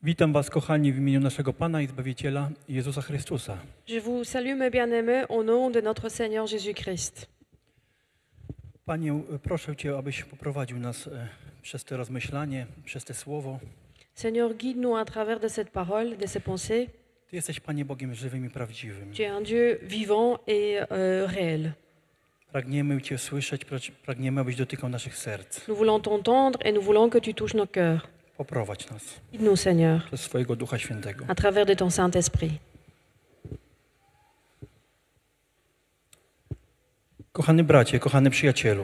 Witam Was, kochani, w imieniu naszego Pana i Zbawiciela Jezusa Chrystusa. Je vous salue, mes bien-aimés, au nom de notre Seigneur Jésus-Christ. Panie, proszę Cię, abyś poprowadził nas przez to rozmyślanie, przez to słowo. Seigneur, guide-nous à travers de cette parole, de ces pensées. Ty jesteś, Panie, Bogiem żywym i prawdziwym. Tu es un Dieu vivant et réel. Pragniemy Cię słyszeć, pragniemy, abyś dotykał naszych serc. Nous voulons t'entendre et nous voulons que tu touches nos cœurs. Poprowadź nas Guide-nous, Seigneur, przez swojego Ducha Świętego. à travers de ton Saint-Esprit. Kochany bracie, kochany przyjacielu,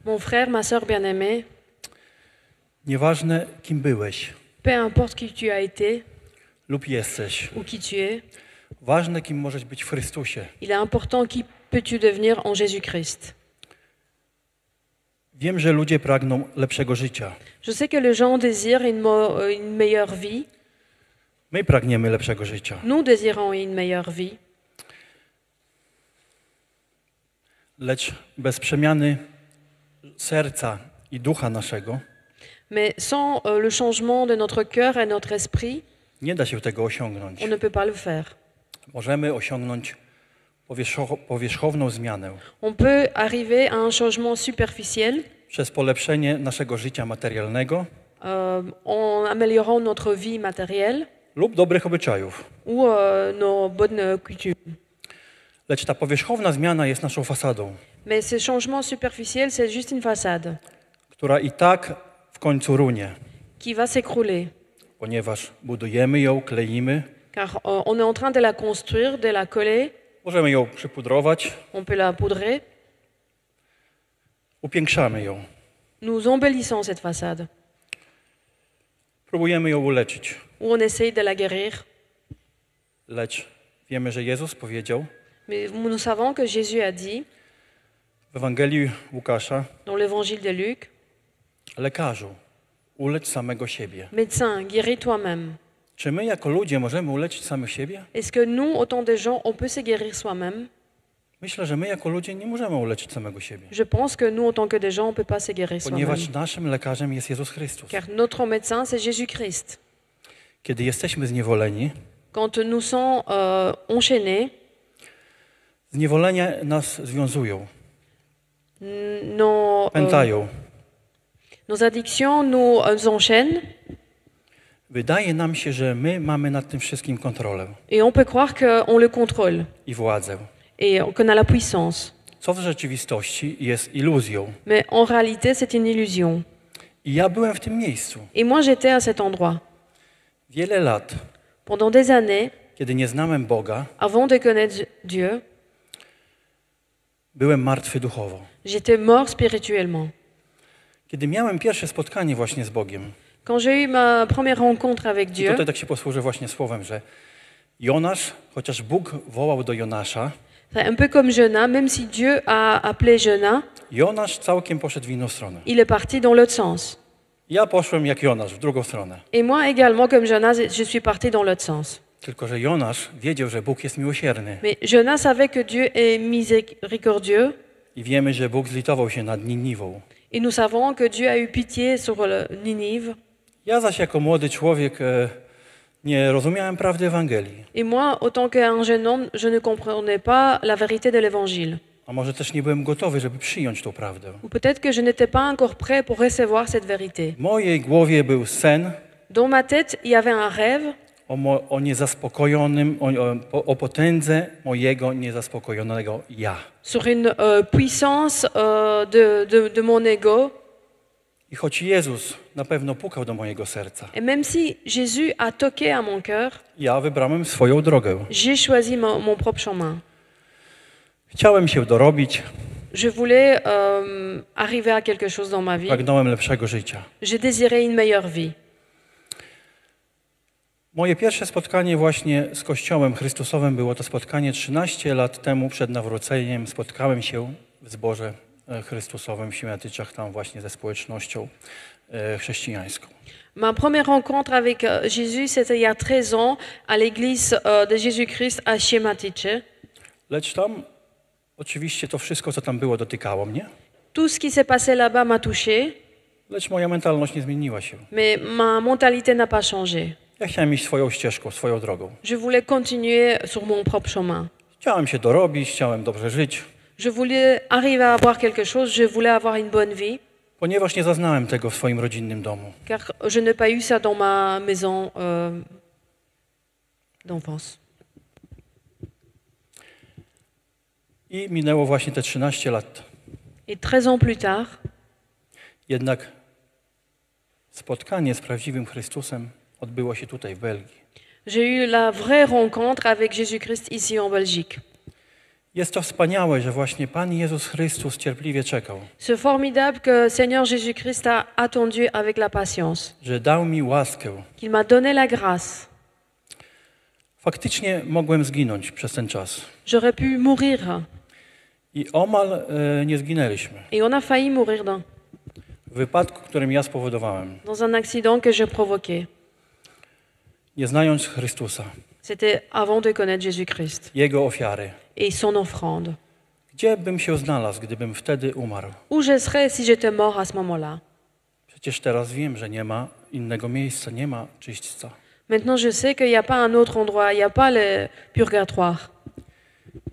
Mon frère, ma sœur bien-aimée, nieważne kim byłeś peu importe qui tu as été lub jesteś, ou qui tu es, ważne kim możesz być w Chrystusie. il est important qui peux-tu devenir en Jésus-Christ. Wiem, że ludzie pragną lepszego życia. Je sais que les gens désirent une meilleure vie. My pragniemy lepszego życia. Nous désirons une meilleure vie. Lecz bez przemiany serca i ducha naszego Mais sans le changement de notre cœur et notre esprit, nie da się tego osiągnąć. on ne peut pas le faire. Możemy osiągnąć powierzchowną zmianę On peut arriver à un changement superficiel przez polepszenie naszego życia materialnego en améliorant notre vie matérielle lub dobrych obyczajów. ou nos bonnes coutumes. Lecz ta powierzchowna zmiana jest naszą fasadą, Mais ces changements superficiels, c'est juste une façade która i tak w końcu runie, qui va s'écrouler. ponieważ budujemy ją, kleimy, Car on est en train de la construire, de la coller, możemy ją przypudrować, on peut la poudrer. upiększamy ją, Nous embellissons cette façade, próbujemy ją uleczyć. ou on essaye de la guérir. Lecz wiemy, że Jezus powiedział Mais nous savons que Jésus a dit, w Ewangelii Łukasza: dans l'évangile de Luc, lekarzu, ulecz samego siebie. médecin, guéris toi-même. Czy my jako ludzie możemy uleczyć samych siebie? Est-ce que nous, autant de gens, on peut se guérir soi-même? Myślę, że my jako ludzie nie możemy uleczyć samego siebie, Je pense que nous, autant que des gens, on ne peut pas se guérir ponieważ soi-même. naszym lekarzem jest Jezus Chrystus. Car notre médecin, c'est Jésus-Christ. Kiedy jesteśmy zniewoleni, Quand nous sommes enchaînés, zniewolenia nas związują, nos, pętają. nos addictions nous enchaînent Wydaje nam się, że my mamy nad tym wszystkim kontrolę et on peut croire qu'on le contrôle i władzę, et qu'on a la puissance. co w rzeczywistości jest iluzją. Mais en réalité, c'est une illusion. I ja byłem w tym miejscu Et moi, j'étais à cet endroit. wiele lat, Pendant des années, kiedy nie znałem Boga, avant de connaître Dieu, byłem martwy duchowo. j'étais mort spirituellement. Kiedy miałem pierwsze spotkanie właśnie z Bogiem, Quand j'ai eu ma première rencontre avec i Dieu, tutaj tak się posłużę właśnie słowem, że Jonasz, chociaż Bóg wołał do Jonasza, c'est un peu comme Jonas, même si Dieu a appelé Jonas, Jonasz całkiem poszedł w inną stronę. il est parti dans l'autre sens. Ja poszłem jak Jonasz w drugą stronę. Et moi également, comme Jonas, je suis parti dans l'autre sens. Tylko że Jonasz wiedział, że Bóg jest miłosierny. Mais Jonas savait que Dieu est miséricordieux, I wiemy, że Bóg zlitował się nad Niniwą. et nous savons que Dieu a eu pitié sur Ninive. Ja zaś jako młody człowiek nie rozumiałem prawdy Ewangelii. Et moi, autant qu'un jeune homme, je ne comprenais pas la vérité de l'Évangile. A może też nie byłem gotowy, żeby przyjąć tą prawdę. Ou peut-être que je n'étais pas encore prêt pour recevoir cette vérité. W mojej głowie był sen Dans ma tête, il y avait un rêve o niezaspokojonym, o potędze mojego niezaspokojonego ja. sur une puissance de mon ego. I choć Jezus na pewno pukał do mojego serca, Et même si Jésus a toqué à mon cœur, ja wybrałem swoją drogę. j'ai choisi mon propre chemin. Chciałem się dorobić, Je voulais arriver à quelque chose dans ma vie. pragnąłem lepszego życia. Je désirais une meilleure vie. Moje pierwsze spotkanie właśnie z Kościołem Chrystusowym było to spotkanie 13 lat temu przed nawróceniem. Spotkałem się w zborze Chrystusowym w Siemiatyczach, tam właśnie ze społecznością chrześcijańską. Ma première rencontre avec Jésus, c'était il y a 13 ans à l'église de Jésus-Christ à Siematice. Lecz tam oczywiście to wszystko, co tam było, dotykało mnie. Tout ce qui s'est passé là-bas m'a touché, Lecz moja mentalność nie zmieniła się. mais ma mentalité n'a pas changé. Ja chciałem iść swoją ścieżką, swoją drogą. Je voulais continuer sur mon propre chemin. Chciałem się dorobić, chciałem dobrze żyć, Je voulais arriver à avoir quelque chose, je voulais avoir une bonne vie, ponieważ nie zaznałem tego w swoim rodzinnym domu. car je n'ai pas eu ça dans ma maison d'enfance. I minęło właśnie te 13 lat. Et 13 ans plus tard, Jednak spotkanie z prawdziwym Chrystusem odbyło się tutaj w Belgii. j'ai eu la vraie rencontre avec Jésus-Christ ici en Belgique. Jest to wspaniałe, że właśnie Pan Jezus Chrystus cierpliwie czekał, C'est formidable que Seigneur Jésus-Christ a attendu avec la patience, że dał mi łaskę. qu'il m'a donné la grâce. Faktycznie mogłem zginąć przez ten czas. J'aurais pu mourir, I omal nie zginęliśmy. et on a failli mourir W wypadku, którym ja spowodowałem, dans un accident que j'ai provoqué. nie znając Chrystusa, C'était avant de connaître Jésus-Christ Jego ofiary. et son offrande. Gdzie bym się znalazł, gdybym wtedy umarł? Où je serais si j'étais mort à ce moment-là? Przecież teraz wiem, że nie ma innego miejsca, nie ma czyśćca. Maintenant, je sais qu'il n'y a pas un autre endroit, il n'y a pas le purgatoire.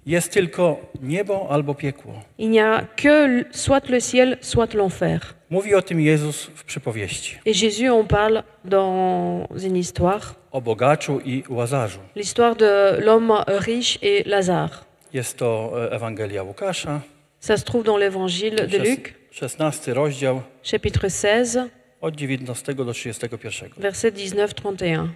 Jest tylko niebo albo piekło. Il n'y a que soit le ciel, soit l'enfer. Mówi o tym Jezus w przypowieści. Et Jésus en parle dans une histoire, O bogaczu i łazarzu. l'histoire de l'homme riche et Lazare. Jest to Ewangelia Łukasza, Ça se trouve dans l'évangile de Luc, 16 rozdział, chapitre 16, od 19 do 31. verset 19-31.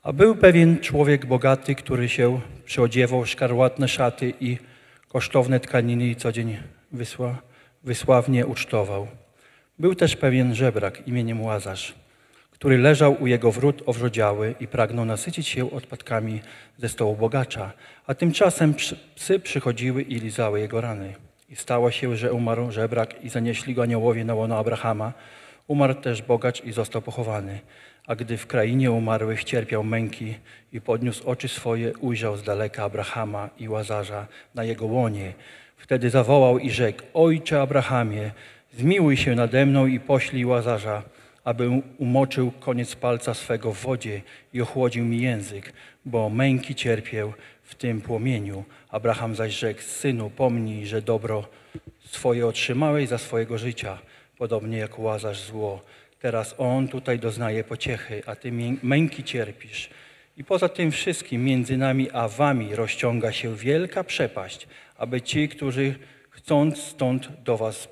A był pewien człowiek bogaty, który się przyodziewał w szkarłatne szaty i kosztowne tkaniny i co dzień wysławnie ucztował. Był też pewien żebrak imieniem Łazarz, który leżał u jego wrót owrzodziały i pragnął nasycić się odpadkami ze stołu bogacza, a tymczasem psy przychodziły i lizały jego rany. I stało się, że umarł żebrak i zanieśli go aniołowie na łono Abrahama. Umarł też bogacz i został pochowany. A gdy w krainie umarłych cierpiał męki i podniósł oczy swoje, ujrzał z daleka Abrahama i Łazarza na jego łonie. Wtedy zawołał i rzekł: Ojcze Abrahamie, zmiłuj się nade mną i poślij Łazarza, aby umoczył koniec palca swego w wodzie i ochłodził mi język, bo męki cierpię w tym płomieniu. Abraham zaś rzekł: Synu, pomnij, że dobro swoje otrzymałeś za swojego życia, podobnie jak Łazarz zło. Teraz on tutaj doznaje pociechy, a ty męki cierpisz. I poza tym wszystkim między nami a wami rozciąga się wielka przepaść, aby ci, którzy chcąc stąd do was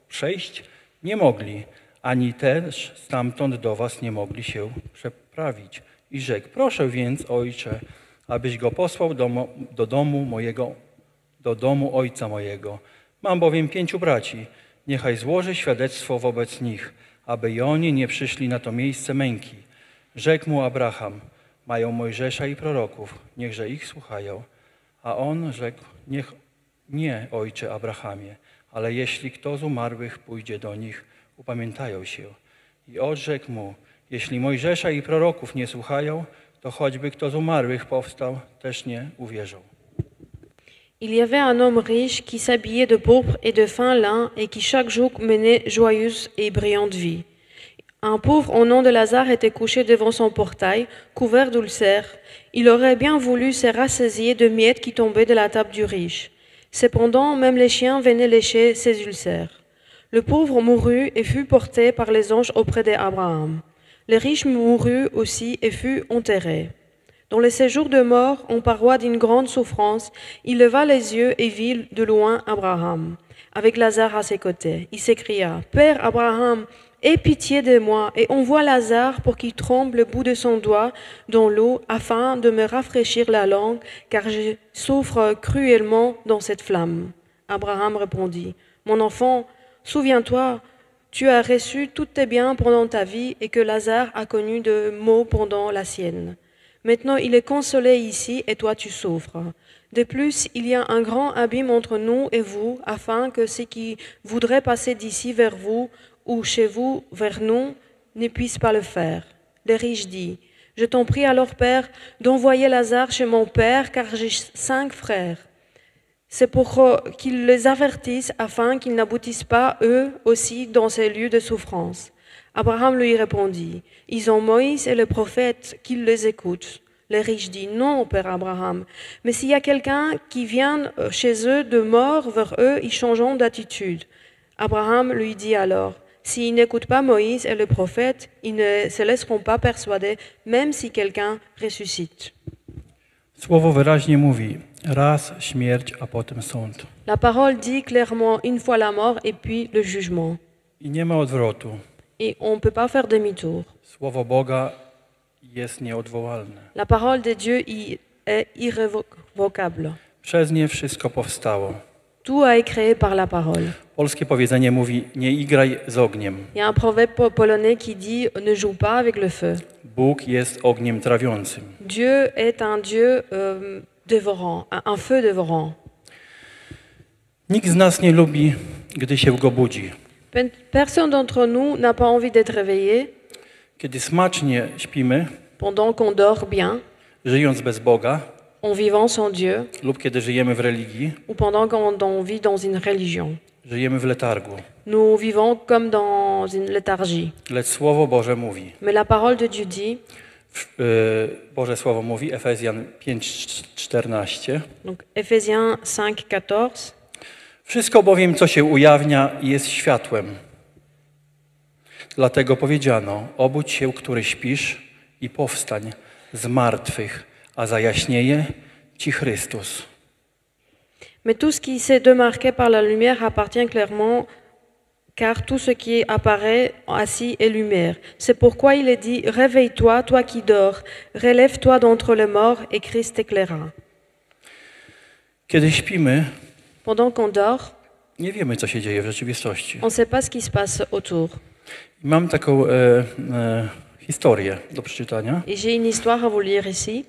przejść, nie mogli, ani też stamtąd do was nie mogli się przeprawić. I rzekł: Proszę więc, ojcze, abyś go posłał do domu ojca mojego. Mam bowiem 5 braci, niechaj złoży świadectwo wobec nich, aby i oni nie przyszli na to miejsce męki. Rzekł mu Abraham: Mają Mojżesza i proroków, niechże ich słuchają. A on rzekł: Niech nie, ojcze Abrahamie, ale jeśli kto z umarłych pójdzie do nich, upamiętają się. I odrzekł mu: Jeśli Mojżesza i proroków nie słuchają, to choćby kto z umarłych powstał, też nie uwierzą. Il y avait un homme riche qui s'habillait de pourpre et de fin lin et qui chaque jour menait joyeuse et brillante vie. Un pauvre au nom de Lazare était couché devant son portail, couvert d'ulcères. Il aurait bien voulu se rassasier de miettes qui tombaient de la table du riche. Cependant, même les chiens venaient lécher ses ulcères. Le pauvre mourut et fut porté par les anges auprès d'Abraham. Le riche mourut aussi et fut enterré. Dans le séjour de mort, en paroi d'une grande souffrance, il leva les yeux et vit de loin Abraham, avec Lazare à ses côtés. Il s'écria: Père Abraham, aie pitié de moi et envoie Lazare pour qu'il trempe le bout de son doigt dans l'eau afin de me rafraîchir la langue, car je souffre cruellement dans cette flamme. Abraham répondit, mon enfant, souviens-toi, tu as reçu tous tes biens pendant ta vie et que Lazare a connu de maux pendant la sienne. Maintenant, il est consolé ici et toi tu souffres. De plus, il y a un grand abîme entre nous et vous, afin que ceux qui voudraient passer d'ici vers vous ou chez vous vers nous ne puissent pas le faire. Le riche dit, je t'en prie alors, Père, d'envoyer Lazare chez mon père, car j'ai 5 frères. C'est pour qu'ils les avertissent afin qu'ils n'aboutissent pas, eux aussi, dans ces lieux de souffrance. Abraham lui répondit, ils ont Moïse et le prophète, qu'ils les écoutent. Le riche dit, non, Père Abraham, mais s'il y a quelqu'un qui vient chez eux de mort vers eux, ils changeront d'attitude. Abraham lui dit alors, s'ils n'écoutent pas Moïse et le prophète, ils ne se laisseront pas persuader, même si quelqu'un ressuscite. Słowo wyraźnie mówi, raz śmierć, a potem sąd. La parole dit clairement une fois la mort et puis le jugement. I nie ma odwrotu. Et on ne peut pas faire demi-tour. Słowo Boga jest nieodwołalne. La parole de Dieu est irrévocable. Przez nie wszystko powstało. Tout a été créé par la parole. Polskie powiedzenie mówi, nie igraj z ogniem. Il y a un proverbe polonais qui dit ne joue pas avec le feu. Bóg jest ogniem trawiącym. Dieu est un Dieu dévorant, un feu dévorant. Nikt z nas nie lubi, gdy się go budzi. Personne d'entre nous n'a pas envie d'être réveillé Kiedy smacznie śpimy, pendant qu'on dort bien, żyjąc bez Boga, en vivant sans Dieu, lub kiedy żyjemy w religii, ou pendant qu'on vit dans une religion. żyjemy w letargu. Nous vivons comme dans une léthargie. Lecz Słowo Boże mówi, Mais la parole de Dieu dit, Boże Słowo mówi, Efezjan 5:14, donc Éphésiens 5:14, wszystko bowiem, co się ujawnia, jest światłem. Dlatego powiedziano, obudź się, który śpisz i powstań z martwych, a zajaśnieje ci Chrystus. mais tout ce qui s'est démarqué par la lumière appartient clairement, car tout ce qui apparaît assis est lumière. C'est pourquoi il est dit, réveille-toi, toi qui dors, relève-toi d'entre les morts, et Christ t'éclairera. Kiedy śpimy, Pendant qu'on dort, nie wiemy, co się dzieje w rzeczywistości. on ne sait pas ce qui se passe autour. Mam taką historię do przeczytania. Et j'ai une histoire à vous lire ici.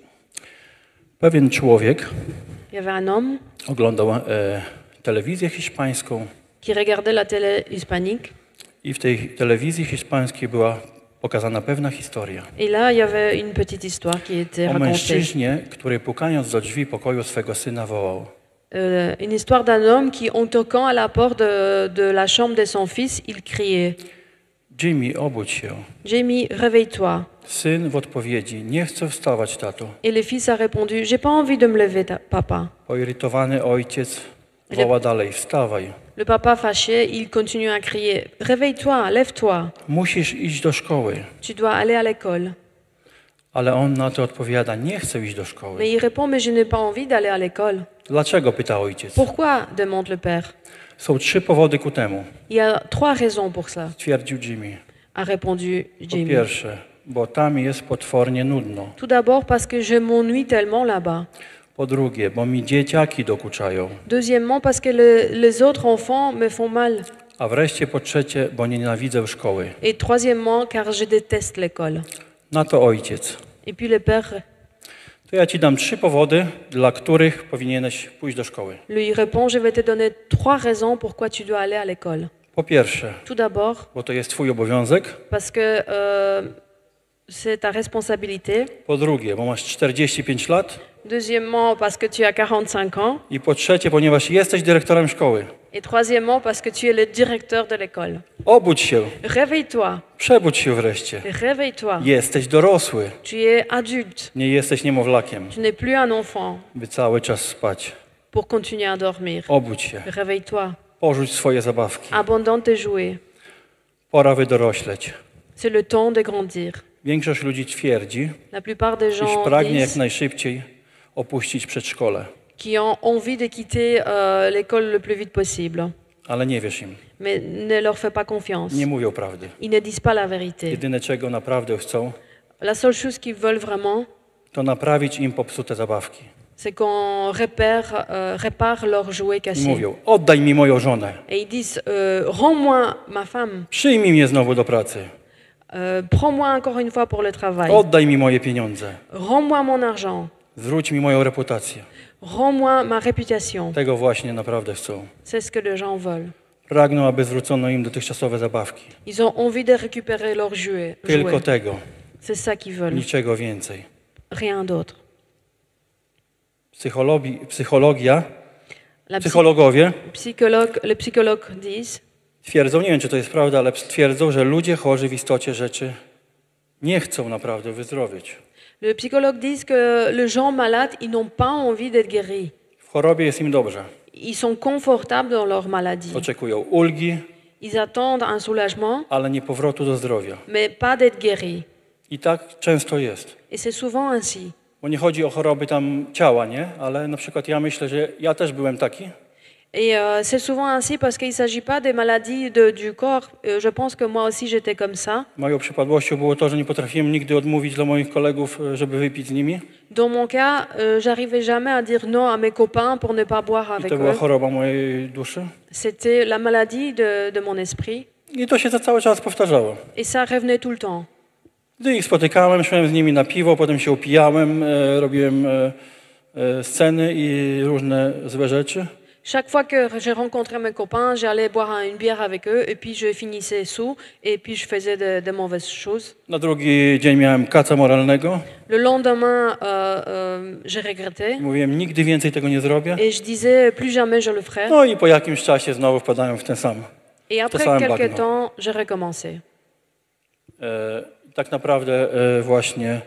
Pewien człowiek Il y avait un homme oglądał telewizję hiszpańską qui regardait la télé hispanique. i w tej telewizji hiszpańskiej była pokazana pewna historia Et là, il y avait une petite histoire qui était o racontée. mężczyźnie, który pukając do drzwi pokoju swego syna wołał: Une histoire d'un homme qui, en toquant à la porte de la chambre de son fils, il criait Jimmy, obudź się. « Jamie, réveille-toi ». Syn w odpowiedzi: nie chcę wstawać, tato. Et le fils a répondu « J'ai pas envie de me lever, papa ». Poirytowany ojciec woła dalej: wstawaj. Le papa fâché, il continue à crier « Réveille-toi, lève-toi, Musisz iść do szkoły. tu dois aller à l'école ». Ale on na to odpowiada: nie chcę iść do szkoły. Mais il répond « Mais je n'ai pas envie d'aller à l'école ». Dlaczego? Pyta ojciec. Pourquoi demande le père. Są 3 powody ku temu, Il y a 3 raisons pour ça, twierdził Jimmy. a répondu Po Jamie. pierwsze, bo tam jest potwornie nudno. Tout d'abord parce que je m'ennuie tellement là-bas. Po drugie, bo mi dzieciaki dokuczają. Deuxièmement parce que les autres enfants me font mal. A wreszcie po trzecie, bo nienawidzę szkoły. Et troisièmement car je déteste l'école. Na to ojciec: Et puis le père to ja ci dam 3 powody, dla których powinieneś pójść do szkoły. lui répond, je vais te donner 3 raisons pourquoi tu dois aller à l'école. Po pierwsze, Tout d'abord, bo to jest twój obowiązek. parce que c'est ta responsabilité. Po drugie, bo masz 45 lat. Deuxièmement, parce que tu as 45 ans. I po trzecie, ponieważ jesteś dyrektorem szkoły. Et troisièmement, parce que tu es le directeur de l'école. Obudź się. Réveille-toi. Przebudź się wreszcie. Réveille-toi. Jesteś dorosły. Tu es adulte. Nie jesteś niemowlakiem, Tu n'es plus un enfant by cały czas spać. pour continuer à dormir. Obudź się. Réveille-toi. Porzuć swoje zabawki. Abandonne tes jouets. Pora wydorośleć. C'est le temps de grandir. Większość ludzi twierdzi, La plupart des iż gens pragnie jak disent najszybciej opuścić przedszkole. qui ont envie de quitter l'école le plus vite possible. ale nie wierz im. mais ne leur fais pas confiance. Nie mówią prawdy. Ils ne disent pas la vérité. Jedyne, czego naprawdę chcą, La seule chose qu'ils veulent vraiment, to naprawić im popsute zabawki. c'est qu'on répare leurs jouets I cassés. mówią, oddaj mi moją żonę, Et ils disent, rends-moi ma femme, przyjmij mnie znowu do pracy, prends-moi encore une fois pour le travail, oddaj mi moje pieniądze, rends-moi mon argent, zwróć mi moją reputację. rends-moi ma réputation. Tego właśnie naprawdę chcą. C'est ce que les gens veulent. Pragną, aby zwrócono im dotychczosowe zabawki. Ils ont envie de récupérer leurs jouets. Tylko tego, C'est ça qu'ils veulent, niczego więcej. rien d'autre. Psychologia, La psychologowie les psychologues disent, twierdzą, nie wiem czy to jest prawda, ale twierdzą, że ludzie chorzy w istocie rzeczy nie chcą naprawdę wyzdrowieć. les psychologues disent que les gens malades, ils n'ont pas envie d'être guéris. W chorobie jest im dobrze. Ils sont confortables dans leur maladie. Oczekują ulgi, Ils attendent un soulagement, ale nie powrotu do zdrowia. mais pas d'être guéris. I tak często jest. Et c'est souvent ainsi. Bo nie chodzi o choroby tam ciała, nie? Ale na przykład ja myślę, że ja też byłem taki. Et c'est souvent ainsi parce qu'il ne s'agit pas des maladies du corps. Je pense que moi aussi j'étais comme ça. Moją przypadłością było to, że nie potrafiłem nigdy odmówić dla moich kolegów, żeby wypić z nimi. Dans mon cas, j'arrivais jamais à dire non à mes copains pour ne pas boire I avec to była eux. choroba mojej duszy. C'était la maladie de mon esprit. I to się cały czas powtarzało. Et ça revenait tout le temps. Gdy ich spotykałem, szłem z nimi na piwo, potem się upijałem, robiłem sceny i różne złe rzeczy. Chaque fois que j'ai rencontré mes copains, j'allais boire une bière avec eux et puis je finissais sous et puis je faisais de mauvaises choses. Na drugi dzień miałem kaca moralnego. Le lendemain, j'ai regretté Mówiłem, nigdy więcej tego nie zrobię. et je disais plus jamais je le ferai. No i po jakimś czasie znowu wpadałem w ten sam. Et après samym quelques bagno. temps, j'ai recommencé. Tak naprawdę właśnie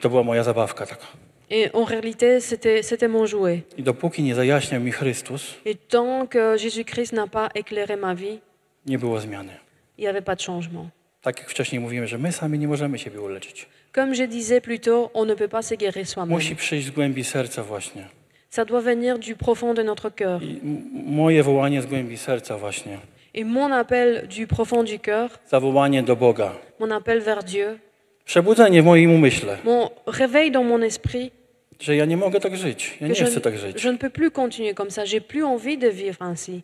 to była moja zabawka taka. Et en réalité, c'était mon jouet. I dopóki nie zajaśniał mi Chrystus, Et tant que Jésus-Christ n'a pas éclairé ma vie, nie było zmiany. il n'y avait pas de changement. Tak jak wcześniej mówiłem, że my sami nie możemy siebie uleczyć. Comme je disais plus tôt, on ne peut pas se guérir soi-même. Musi przyjść z głębi serca właśnie. Ça doit venir du profond de notre cœur. I moje wołanie z głębi serca właśnie. Et mon appel du profond du cœur, Zawołanie do Boga. mon appel vers Dieu, Przebudzenie w moim umyśle, mon réveil dans mon esprit, że ja nie mogę tak żyć. Ja nie que chcę tak żyć. je ne peux plus continuer comme ça. J'ai plus envie de vivre ainsi.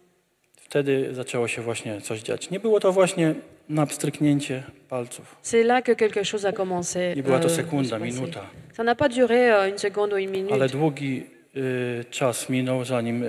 Wtedy zaczęło się właśnie coś dziać. Nie było to właśnie na pstryknięcie palców. C'est là que quelque chose a commencé. Nie była to de sekunda, se passer. minuta. Ça n'a pas duré une seconde ou une minute. Ale długi czas minął, zanim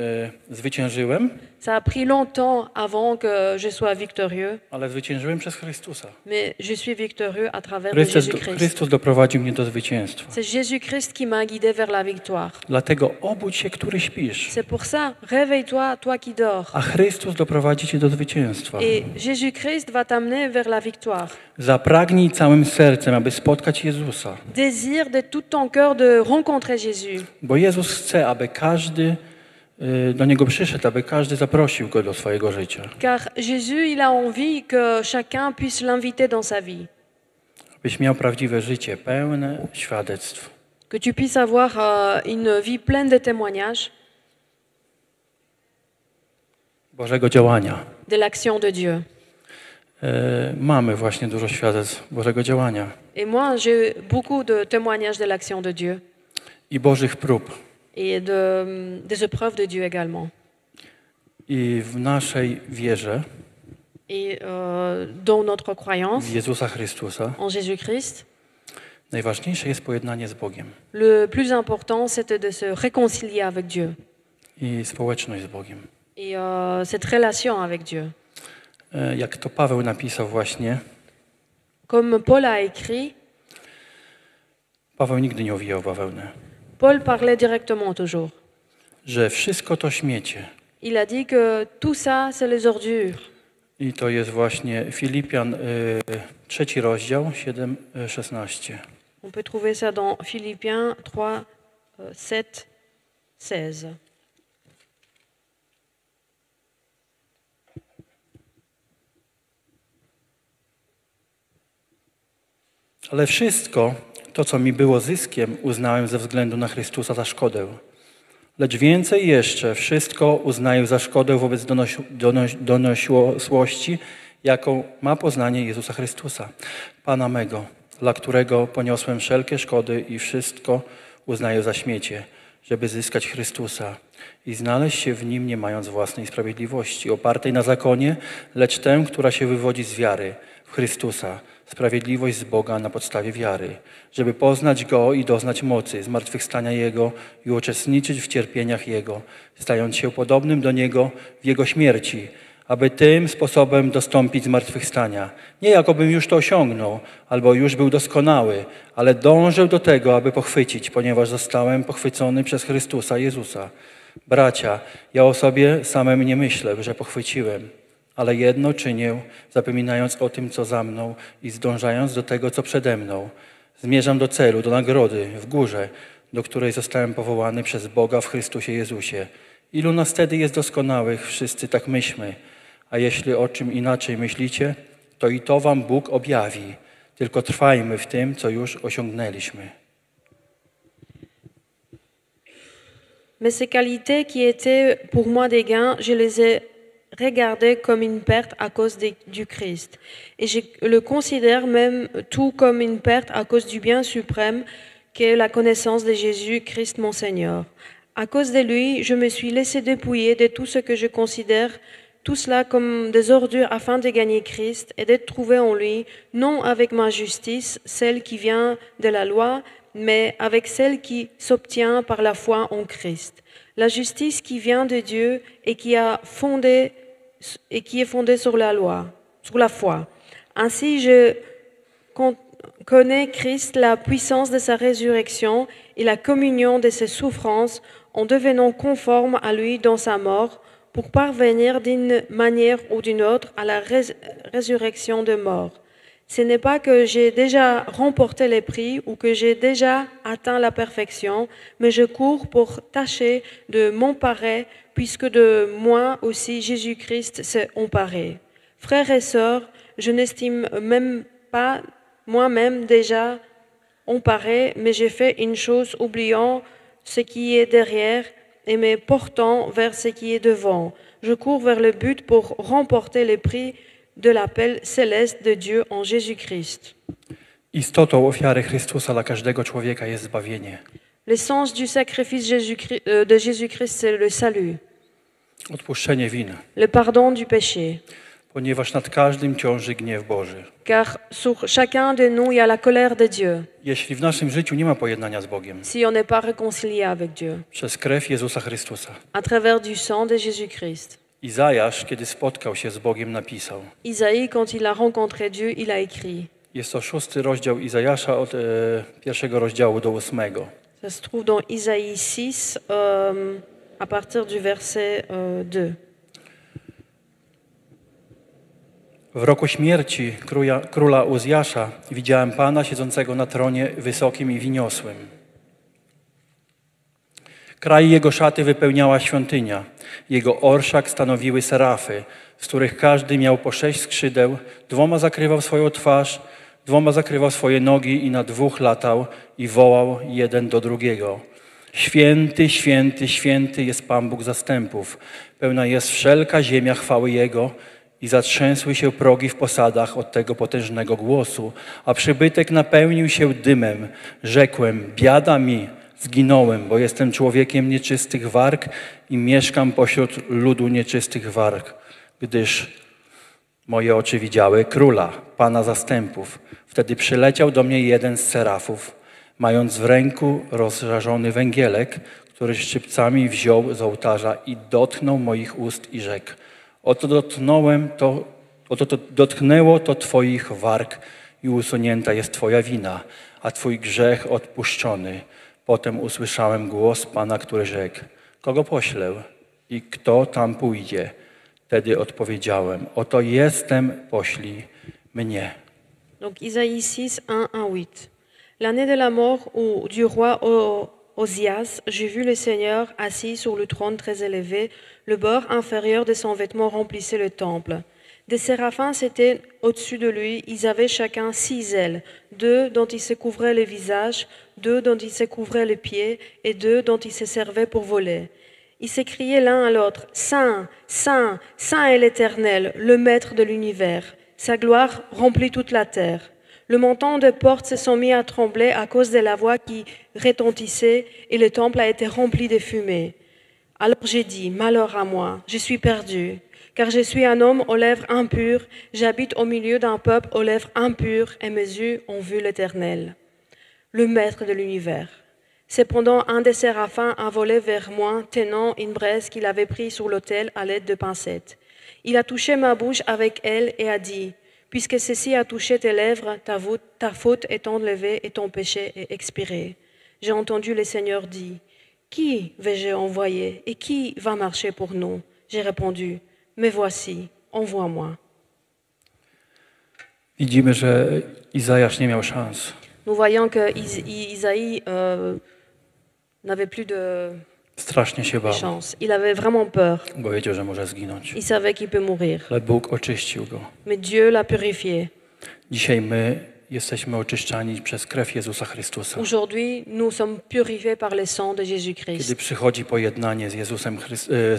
zwyciężyłem, Ça a pris longtemps avant que je sois victorieux, ale zwyciężyłem przez Chrystusa. mais je suis victorieux à travers de Jésus-Christ. Chrystus doprowadził mnie do zwycięstwa. C'est Jésus-Christ qui m'a guidé vers la victoire. Dlatego obudź się, który śpisz, C'est pour ça, réveille-toi, toi qui dors. a Chrystus doprowadzi cię do zwycięstwa. Et Jésus-Christ va t'amener vers la victoire. Zapragnij całym sercem, aby spotkać Jezusa, Désire de tout ton cœur de rencontrer Jésus. bo Jezus chce, aby każdy do Niego przyszedł, aby każdy zaprosił Go do swojego życia. Car Jésus, il a envie que chacun puisse l'inviter dans sa vie. Abyś miał prawdziwe życie, pełne świadectw. Que tu puisses avoir une vie pleine de témoignages Bożego działania. de l'action de Dieu. Mamy właśnie dużo świadectw Bożego działania Et moi, j'ai beaucoup de témoignages de l'action de Dieu i Bożych prób. et des épreuves de Dieu également. I w naszej wierze Et dans notre croyance w Jezusa Chrystusa en Jésus-Christ, najważniejsze jest pojednanie z Bogiem le plus important, c'était de se réconcilier avec Dieu i społeczność z Bogiem. et cette relation avec Dieu. Jak to Paweł napisał właśnie, Comme Paul a écrit, Paweł nigdy nie owijał bawełny, Paul parlait directement toujours. że wszystko to śmiecie. Il a dit que tout ça, c'est les ordures. I to jest właśnie Filipian, 3 rozdział, 7-16. On peut trouver ça dans Philippiens 3, 7, 16. Ale wszystko to, co mi było zyskiem, uznałem ze względu na Chrystusa za szkodę. Lecz więcej jeszcze, wszystko uznaję za szkodę wobec doniosłości, jaką ma poznanie Jezusa Chrystusa, Pana mego, dla którego poniosłem wszelkie szkody i wszystko uznaję za śmiecie, żeby zyskać Chrystusa i znaleźć się w Nim, nie mając własnej sprawiedliwości, opartej na zakonie, lecz tę, która się wywodzi z wiary w Chrystusa, sprawiedliwość z Boga na podstawie wiary, żeby poznać Go i doznać mocy, zmartwychwstania Jego i uczestniczyć w cierpieniach Jego, stając się podobnym do Niego w Jego śmierci, aby tym sposobem dostąpić zmartwychwstania. Nie jakobym już to osiągnął, albo już był doskonały, ale dążę do tego, aby pochwycić, ponieważ zostałem pochwycony przez Chrystusa Jezusa. Bracia, ja o sobie samym nie myślę, że pochwyciłem, ale jedno czynię, zapominając o tym, co za mną i zdążając do tego, co przede mną. Zmierzam do celu, do nagrody w górze, do której zostałem powołany przez Boga w Chrystusie Jezusie. Ilu nas wtedy jest doskonałych, wszyscy tak myślmy. A jeśli o czym inaczej myślicie, to i to wam Bóg objawi. Tylko trwajmy w tym, co już osiągnęliśmy. Mais ces qualités qui étaient pour moi des gains, je les ai regardées comme une perte à cause du Christ. Et je le considère même tout comme une perte à cause du bien suprême qu'est la connaissance de Jésus-Christ mon Seigneur. À cause de lui, je me suis laissé dépouiller de tout ce que je considère tout cela comme des ordures afin de gagner Christ et d'être trouvé en lui, non avec ma justice, celle qui vient de la loi, mais avec celle qui s'obtient par la foi en Christ. La justice qui vient de Dieu et qui est fondée sur la loi, sur la foi. Ainsi, je connais Christ, la puissance de sa résurrection et la communion de ses souffrances en devenant conforme à lui dans sa mort, pour parvenir d'une manière ou d'une autre à la résurrection de mort. Ce n'est pas que j'ai déjà remporté les prix ou que j'ai déjà atteint la perfection, mais je cours pour tâcher de m'emparer, puisque de moi aussi Jésus-Christ s'est emparé. Frères et sœurs, je n'estime même pas moi-même déjà emparé, mais j'ai fait une chose oubliant ce qui est derrière et me portant vers ce qui est devant. Je cours vers le but pour remporter le prix de l'appel céleste de Dieu en Jésus-Christ. Istotą ofiary Chrystusa dla każdego człowieka jest zbawienie. L'essence du sacrifice de Jésus-Christ, c'est le salut, Odpuszczenie win, le pardon du péché. ponieważ nad każdym ciąży gniew Boży. Car sur chacun de nous, il y a la colère de Dieu, Jeśli w naszym życiu nie ma pojednania z Bogiem, si on n'est pas réconcilié avec Dieu, przez krew Jezusa Chrystusa. à travers du sang de Jésus-Christ. Izajasz, kiedy spotkał się z Bogiem, napisał. Isaïe, quand il a rencontré Dieu, il a écrit. Jest to 6 rozdział Izajasza od 1 rozdziału do 8. Ça se trouve dans Isaïe 6, à partir du verset 2. W roku śmierci króla Uzjasza widziałem Pana siedzącego na tronie wysokim i wyniosłym. Kraj jego szaty wypełniała świątynia. Jego orszak stanowiły serafy, z których każdy miał po 6 skrzydeł, 2 zakrywał swoją twarz, 2 zakrywał swoje nogi i na 2 latał i wołał jeden do drugiego. Święty, święty, święty jest Pan Bóg zastępów. Pełna jest wszelka ziemia chwały Jego. I zatrzęsły się progi w posadach od tego potężnego głosu, a przybytek napełnił się dymem. Rzekłem, biada mi, zginąłem, bo jestem człowiekiem nieczystych warg i mieszkam pośród ludu nieczystych warg, gdyż moje oczy widziały Króla, Pana zastępów. Wtedy przyleciał do mnie jeden z serafów, mając w ręku rozżarzony węgielek, który szczypcami wziął z ołtarza i dotknął moich ust i rzekł, oto dotknęło to Twoich warg i usunięta jest Twoja wina, a Twój grzech odpuszczony. Potem usłyszałem głos Pana, który rzekł, kogo poślę i kto tam pójdzie? Wtedy odpowiedziałem, oto jestem, poślij mnie. Donc Isaïe 6, 1 à 8. L'année de la mort du roi Osias, j'ai vu le Seigneur assis sur le trône très élevé, le bord inférieur de son vêtement remplissait le temple. Des séraphins s'étaient au-dessus de lui, ils avaient chacun 6 ailes, 2 dont ils se couvraient le visage, 2 dont ils se couvraient les pieds, et 2 dont ils se servaient pour voler. Ils s'écriaient l'un à l'autre, « Saint, Saint, Saint est l'Éternel, le Maître de l'univers. Sa gloire remplit toute la terre. » Le montant des portes se sont mis à trembler à cause de la voix qui retentissait, et le temple a été rempli de fumée. Alors j'ai dit, « Malheur à moi, je suis perdu. » Car je suis un homme aux lèvres impures, j'habite au milieu d'un peuple aux lèvres impures, et mes yeux ont vu l'Éternel, le Maître de l'univers. Cependant, un des séraphins a volé vers moi, tenant une braise qu'il avait prise sur l'autel à l'aide de pincettes. Il a touché ma bouche avec elle et a dit, « Puisque ceci a touché tes lèvres, ta faute est enlevée et ton péché est expiré. » J'ai entendu le Seigneur dire, « Qui vais-je envoyer et qui va marcher pour nous ?» J'ai répondu, mais voici, envoie-moi. Widzimy, że Izajasz nie miał szans. Nous voyons que Isaïe n'avait plus de Strasznie się bał, chance. Il avait vraiment peur. bo wiedział, że może zginąć. Il savait qu'il peut mourir. Ale Bóg oczyścił go. Mais Dieu l'a purifié. Dzisiaj my jesteśmy oczyszczani przez krew Jezusa Chrystusa. Aujourd'hui, nous sommes purifiés par le sang de Kiedy Jésus-Christ. przychodzi pojednanie z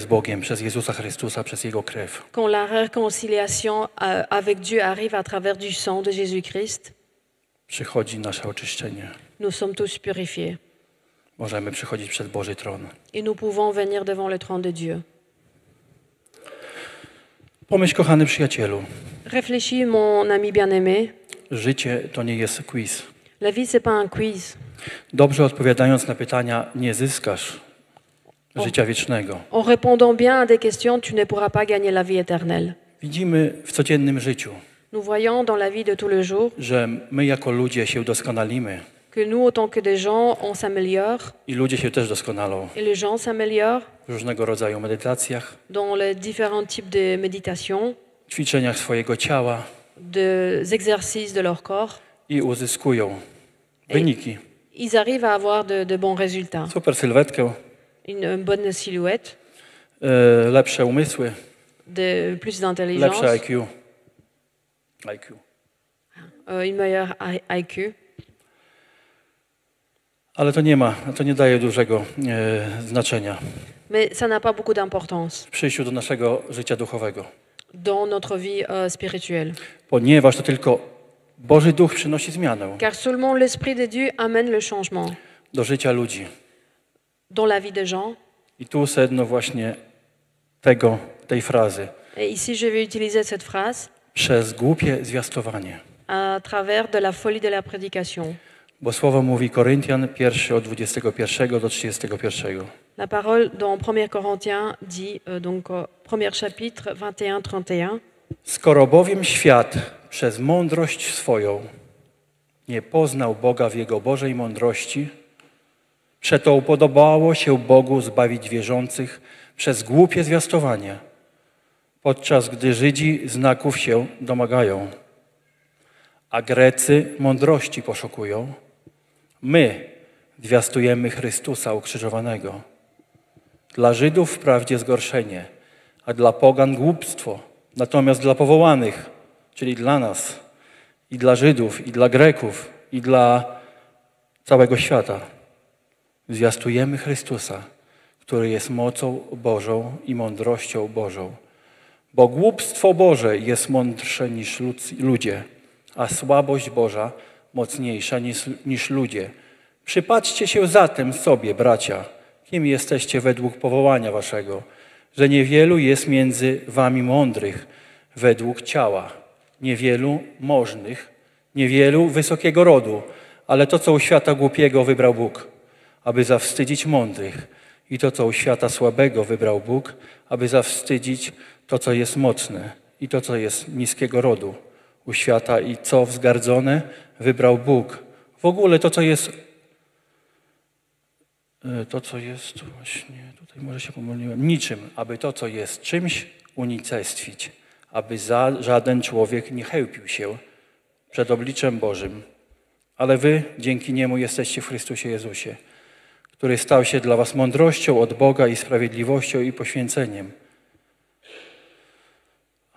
z Bogiem przez Jezusa Chrystusa, przez Jego krew. Quand la réconciliation avec Dieu arrive à travers du sang de Jésus-Christ, Przychodzi nasze oczyszczenie. nous sommes tous purifiés. Możemy przychodzić przed Boży tron. Et nous pouvons venir devant le trône de Dieu. Pomyśl, kochany przyjacielu, Réfléchis, mon ami bien-aimé. życie to nie jest quiz. La vie, c'est pas un quiz. Dobrze odpowiadając na pytania, nie zyskasz życia wiecznego. En répondant bien à des questions, tu ne pourras pas gagner la vie éternelle. Widzimy w codziennym życiu, Nous voyons dans la vie de tous les jours że my jako ludzie się doskonalimy que nous, autant que des gens, on s'améliore i ludzie się też doskonalą et les gens s'améliorent w różnego rodzaju medytacjach, dans les différents types de méditation, ćwiczeniach swojego ciała des exercices de leur corps. i uzyskują wyniki. Ils arrivent à avoir de bons résultats. Super sylwetkę, Une bonne silhouette, lepsze umysły, plus lepsze d'intelligence, IQ. une meilleure IQ. Ale to nie daje dużego znaczenia Mais ça n'a pas beaucoup d'importance w przyjściu do naszego życia duchowego. dans notre vie spirituelle. Ponieważ to tylko Boży Duch przynosi zmianę Car seulement l'Esprit de Dieu amène le changement do życia ludzi. dans la vie des gens. I tu sedno właśnie tej frazy. Et ici, je vais utiliser cette phrase Przez głupie zwiastowanie. à travers de la folie de la prédication. Bo słowo mówi Koryntian 1 od 21 do 31. La parole dans 1 Corinthiens dit, premier chapitre 21-31, Skoro bowiem świat przez mądrość swoją nie poznał Boga w Jego Bożej mądrości, przeto upodobało się Bogu zbawić wierzących przez głupie zwiastowanie, podczas gdy Żydzi znaków się domagają, a Grecy mądrości poszukują. My zwiastujemy Chrystusa ukrzyżowanego. Dla Żydów wprawdzie zgorszenie, a dla pogan głupstwo. Natomiast dla powołanych, czyli dla nas, i dla Żydów, i dla Greków, i dla całego świata, zwiastujemy Chrystusa, który jest mocą Bożą i mądrością Bożą. Bo głupstwo Boże jest mądrsze niż ludzie, a słabość Boża mocniejsza niż ludzie. Przypatrzcie się zatem sobie, bracia, kim jesteście według powołania waszego, że niewielu jest między wami mądrych według ciała, niewielu możnych, niewielu wysokiego rodu, ale to, co u świata głupiego wybrał Bóg, aby zawstydzić mądrych, i to, co u świata słabego wybrał Bóg, aby zawstydzić to, co jest mocne, i to, co jest niskiego rodu u świata, i co wzgardzone wybrał Bóg. W ogóle to, co jest właśnie, tutaj może się pomyliłem, niczym, aby to, co jest czymś, unicestwić, aby żaden człowiek nie chełpił się przed obliczem Bożym. Ale wy dzięki Niemu jesteście w Chrystusie Jezusie, który stał się dla was mądrością od Boga i sprawiedliwością i poświęceniem.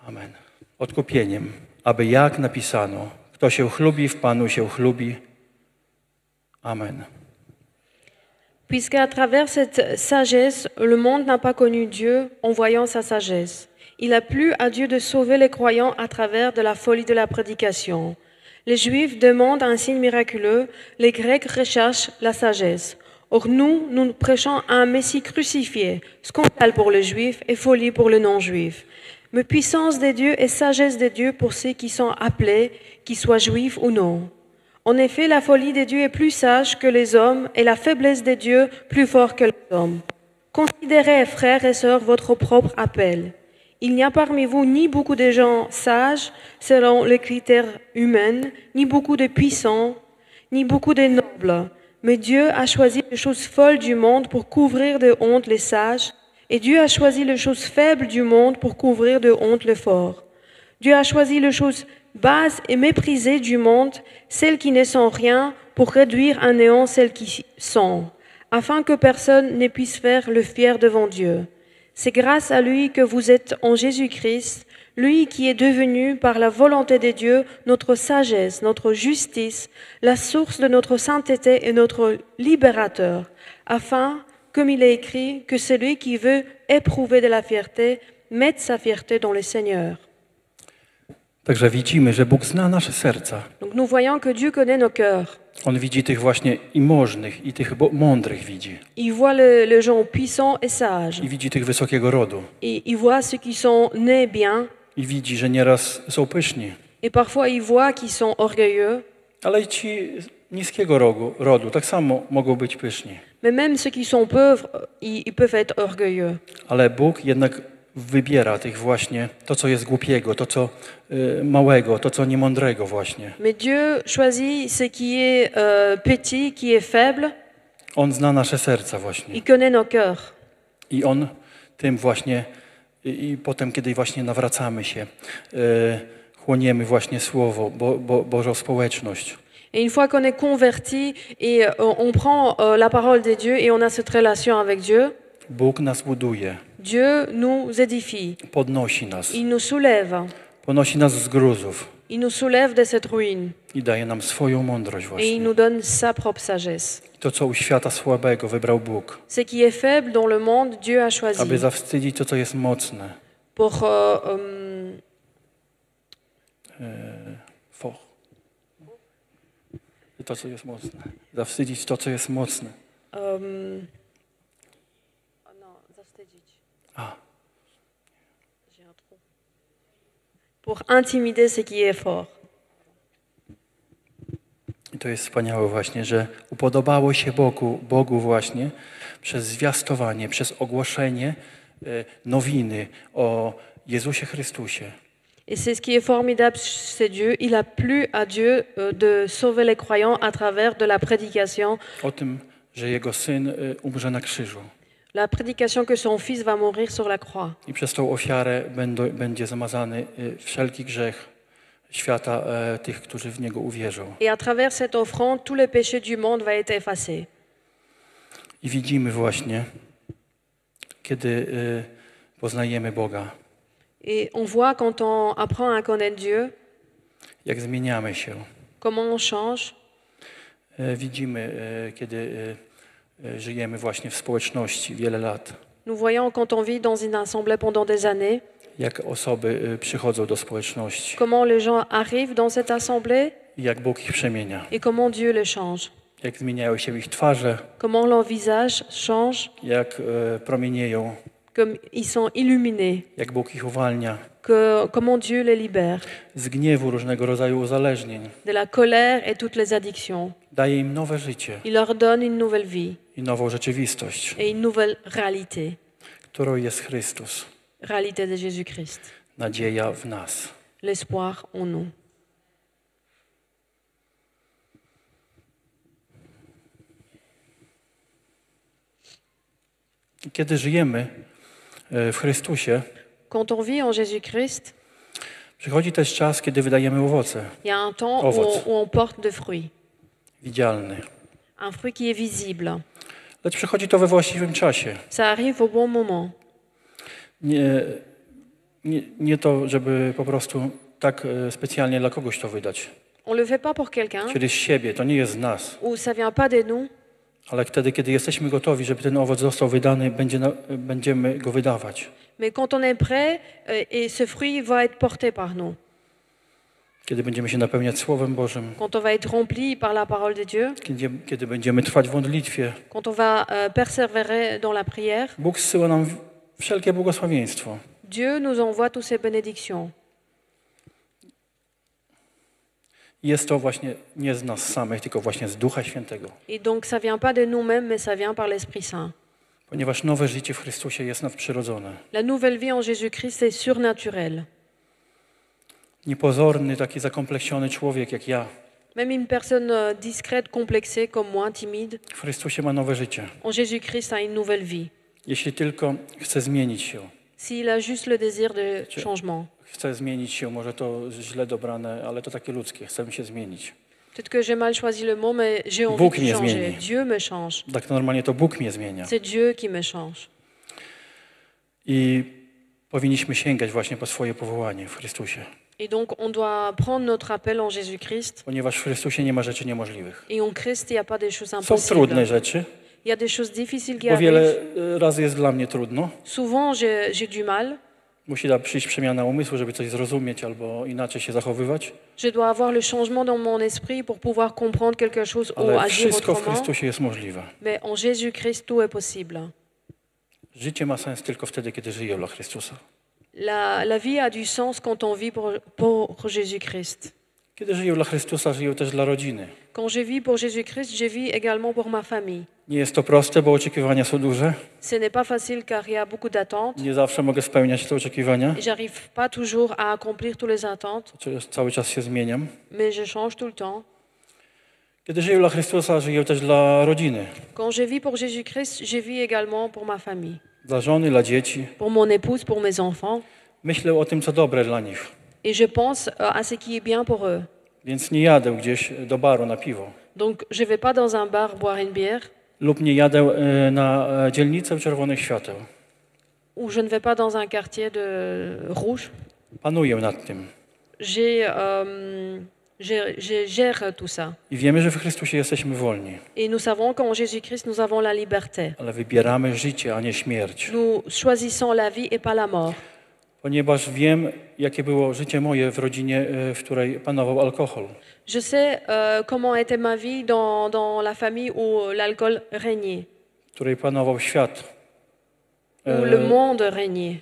Amen. odkupieniem, aby jak napisano, kto się chlubi, w Panu się chlubi. Amen. Puisqu'à travers cette sagesse, le monde n'a pas connu Dieu en voyant sa sagesse. Il a plu à Dieu de sauver les croyants à travers de la folie de la prédication. Les Juifs demandent un signe miraculeux, les Grecs recherchent la sagesse. Or nous prêchons un Messie crucifié, scandale pour les Juifs et folie pour les non-Juifs. Mais puissance de Dieu et sagesse de Dieu pour ceux qui sont appelés, qu'ils soient juifs ou non. En effet, la folie de Dieu est plus sage que les hommes et la faiblesse de Dieu plus forte que les hommes. Considérez, frères et sœurs, votre propre appel. Il n'y a parmi vous ni beaucoup de gens sages selon les critères humains, ni beaucoup de puissants, ni beaucoup de nobles. Mais Dieu a choisi les choses folles du monde pour couvrir de honte les sages, et Dieu a choisi les choses faibles du monde pour couvrir de honte les forts. Dieu a choisi les choses basses et méprisées du monde, celles qui ne sont rien, pour réduire à néant celles qui sont, afin que personne ne puisse faire le fier devant Dieu. C'est grâce à lui que vous êtes en Jésus-Christ, lui qui est devenu par la volonté de Dieu notre sagesse, notre justice, la source de notre sainteté et notre libérateur, afin, comme il est écrit, que celui qui veut éprouver de la fierté mette sa fierté dans le Seigneur. Także widzimy, że Bóg zna nasze serca. Donc nous voyons que Dieu connaît nos cœurs. On widzi tych właśnie i możnych, i tych mądrych widzi. Il voit les gens puissants et sages. I widzi tych wysokiego rodu. Et il voit ceux qui sont nés bien. I widzi, że nieraz są pyszni. Et parfois il voit qu'ils sont orgueilleux. Ale i ci niskiego rodu tak samo mogą być pyszni. Mais même ceux qui sont pauvres, ils peuvent être orgueilleux. Ale Bóg jednak wybiera tych właśnie, to co jest głupiego, to co małego, to co niemądrego właśnie. Mais Dieu choisit ce qui est petit, qui est faible. On zna nasze serca właśnie. Il connaît nos cœurs. I On tym właśnie, i potem kiedy właśnie nawracamy się, chłoniemy właśnie Słowo, Bożą społeczność. Et une fois qu'on est converti et on prend la parole de Dieu et on a cette relation avec Dieu, Bóg nas buduje. Dieu nous édifie. Podnosi nas. Il nous soulève. Podnosi nas z gruzów. Il nous soulève de cette ruine. I daje nam swoją mądrość Et il właśnie. nous donne sa propre sagesse. To, co u świata słabego wybrał Bóg. Ce qui est faible dans le monde, Dieu a choisi. Aby zawstydzić to, co jest mocne. Pour To, co jest mocne. Zawstydzić to, co jest mocne. Pour intimider ce qui est fort. I to jest wspaniałe właśnie, że upodobało się Bogu właśnie przez zwiastowanie, przez ogłoszenie nowiny o Jezusie Chrystusie. Et c'est ce qui est formidable, c'est Dieu. Il a plu à Dieu de sauver les croyants à travers de la prédication. O tym, że Jego Syn umrze na krzyżu. La prédication que son fils va mourir sur la croix. I przez tą ofiarę będzie zamazany wszelki grzech świata tych, którzy w Niego uwierzą. Et à travers cette offrande, tous les péchés du monde va être effacé. I widzimy właśnie, kiedy poznajemy Boga, Et on voit quand on apprend à connaître Dieu, jak zmieniamy się. comment on change. Widzimy, kiedy żyjemy właśnie w społeczności wiele lat. Nous voyons quand on vit dans une assemblée pendant des années, Jak osoby przychodzą do społeczności comment les gens arrivent dans cette assemblée i jak Bóg ich przemienia. et comment Dieu les change. Jak zmieniają się ich twarze, Comment leur visage change, jak promienieją, comme ils sont illuminés, jak Bóg ich uwalnia comment Dieu les libère z gniewu różnego rodzaju uzależnień. de la colère et toutes les addictions. Daje im nowe życie Il leur donne une nouvelle vie i nową rzeczywistość, et une nouvelle réalité, którą jest Chrystus. réalité de Jésus-Christ, Nadzieja w nas. l'espoir en nous. Kiedy żyjemy w Chrystusie, Quand on vit en Jésus-Christ, przychodzi też czas, kiedy wydajemy owoce, il y a un temps Owoc. où on porte de fruits, widzialny. un fruit qui est visible. Lecz przychodzi to we właściwym czasie. Ça arrive au bon moment. nie to, żeby po prostu tak specjalnie dla kogoś to wydać. On le fait pas pour quelqu'un, Czyli z siebie, to nie jest z nas. ou ça vient pas de nous, Ale wtedy, kiedy jesteśmy gotowi, żeby ten owoc został wydany, będziemy go wydawać. mais quand on est prêt, et ce fruit va être porté par nous. Kiedy będziemy się napełniać Słowem Bożym, Quand on va être rempli par la parole de Dieu, kiedy będziemy trwać w modlitwie, quand on va persévérer dans la prière, Bóg zsyła nam wszelkie błogosławieństwo. Dieu nous envoie toutes ces bénédictions. Jest to właśnie nie z nas samych, tylko właśnie z Ducha Świętego. Et donc ça vient pas de nous-mêmes, mais ça vient par l'Esprit Saint. Ponieważ nowe życie w Chrystusie jest nadprzyrodzone. La nouvelle vie en Jésus-Christ est surnaturelle. Niepozorny, taki zakompleksiony człowiek jak ja Même une personne discrète, complexée comme moi, timide, w Chrystusie ma nowe życie. en Jésus-Christ a une nouvelle vie. Jeśli tylko chce zmienić się. S'il a juste le désir de changement. Chce zmienić się, może to źle dobrane, ale to takie ludzkie. Chcemy się zmienić. Peut-être que j'ai mal choisi le mot, mais j'ai envie Bóg de mnie changer. zmieni. Dieu me change. Tak normalnie to Bóg mnie zmienia. C'est Dieu qui me change. I powinniśmy sięgać właśnie po swoje powołanie w Chrystusie. Et donc, on doit prendre notre appel en Jésus-Christ. Ponieważ w Chrystusie nie ma rzeczy niemożliwych. Et en Christ, il n'y a pas des choses Są impossibles. trudne rzeczy, Il y a des choses difficiles qui bo wiele arrivent. razy jest dla mnie trudno. Souvent, j'ai du mal. Musi przyjść przemiana umysłu, żeby coś zrozumieć albo inaczej się zachowywać. Je dois avoir le changement dans mon esprit pour pouvoir comprendre quelque chose ou Ale agir wszystko w autrement. Chrystusie jest możliwe. Mais en Jésus-Christ, tout est possible. Życie ma sens tylko wtedy, kiedy żyję dla Chrystusa. La vie a du sens quand on vit pour Jésus-Christ. Kiedy żyję dla Chrystusa, żyję też dla rodziny. Quand je vis pour Jésus-Christ, je vis également pour ma famille. Nie jest to proste, bo oczekiwania są duże. Ce n'est pas facile car il y a beaucoup d'attentes. Nie zawsze mogę spełniać te oczekiwania. J'arrive pas toujours à accomplir toutes les attentes, Cały czas się zmieniam. mais je change tout le temps. Kiedy żyję dla Chrystusa, żyję też dla rodziny. Quand je vis pour Jésus-Christ, je vis également pour ma famille, Dla żony, dla dzieci. pour mon épouse, pour mes enfants. Myślę o tym, co dobre dla nich. Et je pense à ce qui est bien pour eux. Więc nie jadę gdzieś do baru na piwo. Donc, je vais pas dans un bar boire une bière, Lub nie jadę na dzielnicę czerwonych świateł. ou je ne vais pas dans un quartier de rouge. Panuję nad tym. Je gère tout ça. I wiemy, że w Chrystusie jesteśmy wolni. Et nous savons qu'en Jésus-Christ, nous avons la liberté. Ale wybieramy życie, a nie śmierć. Nous choisissons la vie et pas la mort. Ponieważ wiem, jakie było życie moje w rodzinie, w której panował alkohol. Je sais comment était ma vie dans la famille où l'alcool régnait, W której panował świat. où le monde régnait.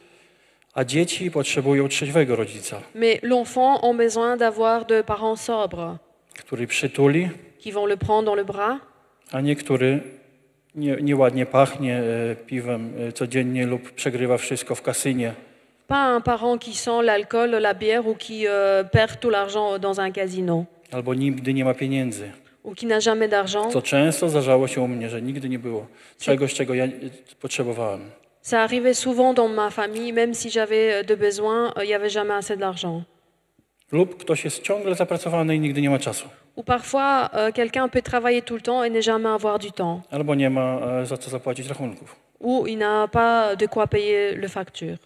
A dzieci potrzebują trzeźwego rodzica, Mais l'enfant a besoin d'avoir de parents sobres który przytuli, qui vont le prendre dans le bras, a nie który nieładnie pachnie piwem codziennie lub przegrywa wszystko w kasynie. pas un parent qui sent l'alcool, la bière ou qui perd tout l'argent dans un casino Albo nigdy nie ma pieniędzy. ou qui n'a jamais d'argent. Co często zdarzało się u mnie, że nigdy nie było czegoś, czego ja potrzebowałem. Ça arrivait souvent dans ma famille, même si j'avais de besoins, il n'y avait jamais assez d'argent. Lub ktoś jest ciągle zapracowany i nigdy nie ma czasu. Ou parfois, quelqu'un peut travailler tout le temps et ne jamais avoir du temps. Albo nie ma za co zapłacić rachunków. Ou il n'a pas de quoi payer le facture.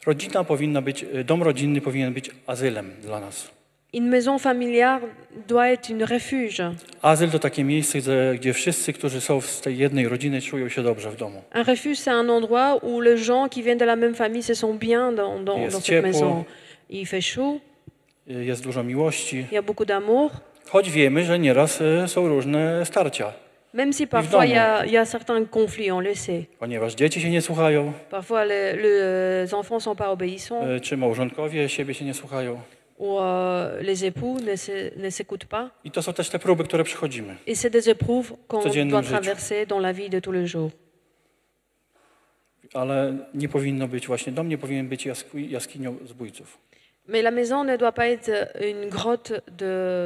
Rodzina powinna być, dom rodzinny powinien być azylem dla nas. Une maison familiale doit être une refuge. Azyl to takie miejsce, gdzie wszyscy, którzy są z tej jednej rodziny, czują się dobrze w domu. Un refuge, c'est un endroit où les gens qui viennent de la même famille se sentent bien dans cette ciepło. maison. Il fait chaud, Jest dużo miłości, il y a beaucoup d'amour, choć wiemy, że nieraz są różne starcia, même si parfois il y a certains conflits, on le sait. ponieważ dzieci się nie słuchają, Parfois les enfants ne sont pas obéissants, czy małżonkowie siebie się nie słuchają. ou les époux ne s'écoutent pas. I to są też te próby, które przechodzimy. Et c'est des épreuves qu'on Codziennym doit życiu. traverser dans la vie de tous les jours. Ale nie powinno być właśnie, dom nie powinien być jaskinią zbójców. Mais la maison ne doit pas être une grotte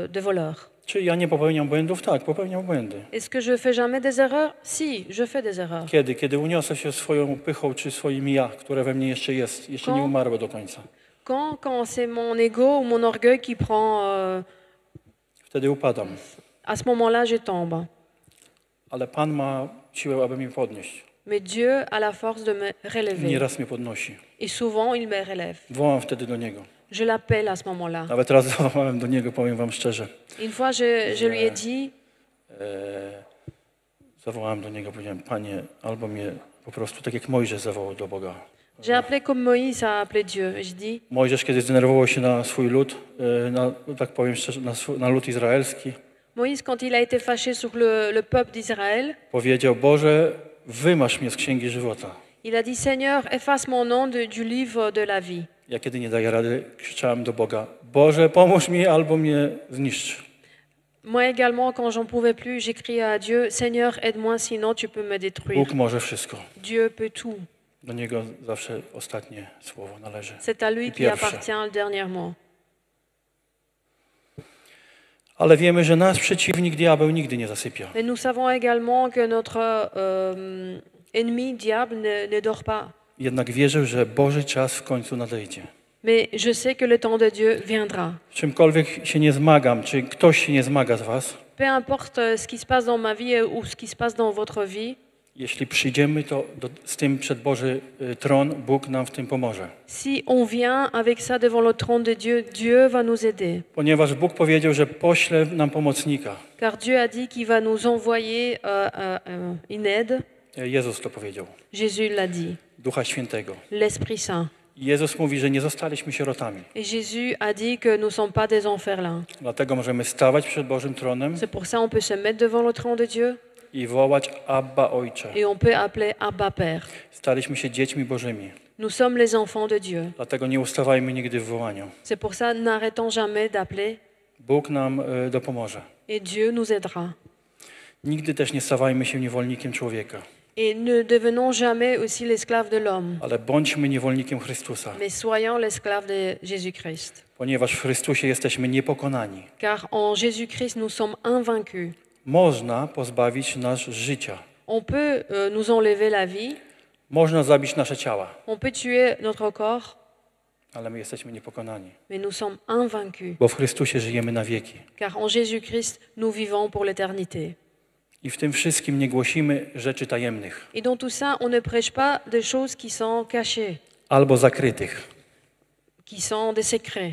de voleurs. Czy ja nie popełniam błędów? Tak, popełniam błędy. Est-ce que je fais jamais des erreurs? Si, je fais des erreurs. Kiedy? Kiedy uniosę się swoją pychą, czy swoim ja, które we mnie jeszcze jest, jeszcze nie umarło do końca. Quand c'est mon ego ou mon orgueil qui prend, Wtedy upadam. à ce moment-là, je tombe. Ale Pan ma siłę, aby mnie podnieść. Mais Dieu a la force de me relever. Nieraz mnie podnosi. Et souvent, il me relève. Wołam wtedy do Niego. Je l'appelle à ce moment-là. Nawet raz zawołałem do Niego, powiem wam szczerze. Une fois, je lui ai dit, Zawołałem do Niego, powiedziałem, Panie, albo mnie po prostu, tak jak Mojżesz zawołał do Boga. j'ai appelé comme Moïse a appelé Dieu. Et je dis, Mojżesz, kiedy zdenerwował się na swój lud, tak powiem szczerze, na lud izraelski, Moïse, quand il a été fâché sur le peuple d'Israël, powiedział, Boże, wymasz mnie z Księgi Żywota. il a dit, Seigneur, efface mon nom du livre de la vie. Ja kiedy nie daję rady, krzyczałem do Boga, Boże, pomóż mi albo mnie zniszcz. Moi également, quand j'en pouvais plus, j'ai crié à Dieu, Seigneur, aide-moi, sinon tu peux me détruire. Bóg może wszystko. Dieu peut tout. Do Niego zawsze ostatnie słowo należy. C'est à lui I qui pierwsze. appartient le dernier mot. Ale wiemy, że nasz przeciwnik, diabeł, nigdy nie zasypia. Mais nous savons également que notre ennemi, diable, ne dort pas. Jednak wierzę, że Boży czas w końcu nadejdzie. Mais je sais que le temps de Dieu viendra. Czymkolwiek się nie zmagam, czy ktoś się nie zmaga z was, Peu importe ce qui se passe dans ma vie ou ce qui se passe dans votre vie, jeśli przyjdziemy to z tym przed Boży tron, Bóg nam w tym pomoże. si on vient avec ça devant le trône de Dieu, Dieu va nous aider. Ponieważ Bóg powiedział, że pośle nam pomocnika. Car Dieu a dit qu'il va nous envoyer une aide. Jezus to powiedział. Jésus l'a dit, Ducha Świętego. l'Esprit Saint. I Jezus mówi, że nie zostaliśmy sierotami. Et Jésus a dit que nous ne sommes pas des enferlins. Dlatego możemy stawać przed Bożym tronem C'est pour ça qu'on peut se mettre devant le trône de Dieu i wołać Abba Ojcze. et on peut appeler Abba Père. Staliśmy się dziećmi Bożymi. Nous sommes les enfants de Dieu. Dlatego nie ustawajmy nigdy w wołaniu. C'est pour ça n'arrêtons jamais d'appeler Bóg nam dopomoże. et Dieu nous aidera. Nigdy też nie stawajmy się niewolnikiem człowieka, Et ne devenons jamais aussi l'esclave de l'homme, ale bądźmy niewolnikiem Chrystusa, mais soyons l'esclave de Jésus-Christ. ponieważ w Chrystusie jesteśmy niepokonani. Car en Jésus-Christ, nous sommes invaincus. Można pozbawić nas życia. On peut nous enlever la vie, Można zabić nasze ciała, on peut tuer notre corps, ale my jesteśmy niepokonani, mais nous sommes invaincus. bo w Chrystusie żyjemy na wieki. Car en Jésus-Christ, nous vivons pour l'éternité. I w tym wszystkim nie głosimy rzeczy tajemnych Et dans tout ça, on ne prêche pas des choses qui sont cachées, albo zakrytych. qui sont des secrets,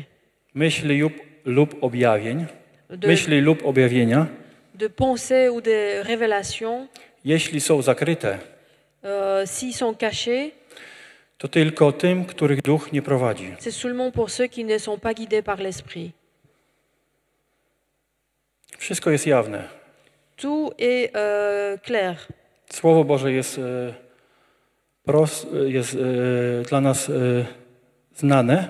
Myśli lub objawień, de, myśli lub objawienia, de pensées ou de révélations. jeśli są zakryte, S'ils sont cachés, to tylko tym, których duch nie prowadzi. c'est seulement pour ceux qui ne sont pas guidés par l'Esprit. Wszystko jest jawne. Tout est clair. Słowo Boże jest, jest dla nas znane